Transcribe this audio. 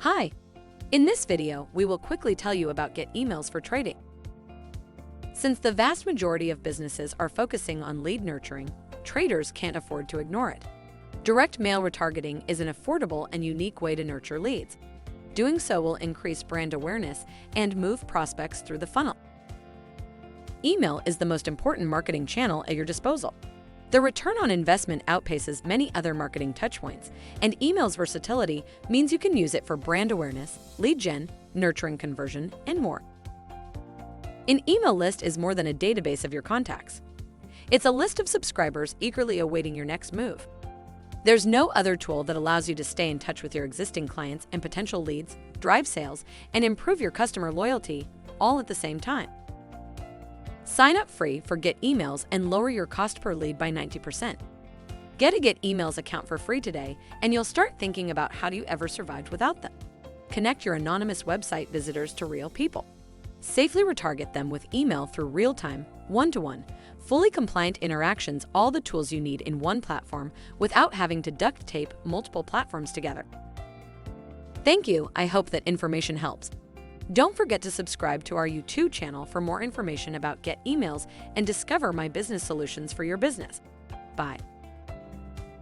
Hi! In this video, we will quickly tell you about Get Emails for trading. Since the vast majority of businesses are focusing on lead nurturing, traders can't afford to ignore it. Direct mail retargeting is an affordable and unique way to nurture leads. Doing so will increase brand awareness and move prospects through the funnel. Email is the most important marketing channel at your disposal. The return on investment outpaces many other marketing touchpoints, and email's versatility means you can use it for brand awareness, lead gen, nurturing conversion, and more. An email list is more than a database of your contacts. It's a list of subscribers eagerly awaiting your next move. There's no other tool that allows you to stay in touch with your existing clients and potential leads, drive sales, and improve your customer loyalty, all at the same time. Sign up free for Get Emails and lower your cost per lead by 90%. Get a Get Emails account for free today, and you'll start thinking about how do you ever survived without them. Connect your anonymous website visitors to real people. Safely retarget them with email through real-time, one-to-one, fully compliant interactions, all the tools you need in one platform without having to duct tape multiple platforms together. Thank you. I hope that information helps. Don't forget to subscribe to our YouTube channel for more information about Get Emails and discover my business solutions for your business. Bye.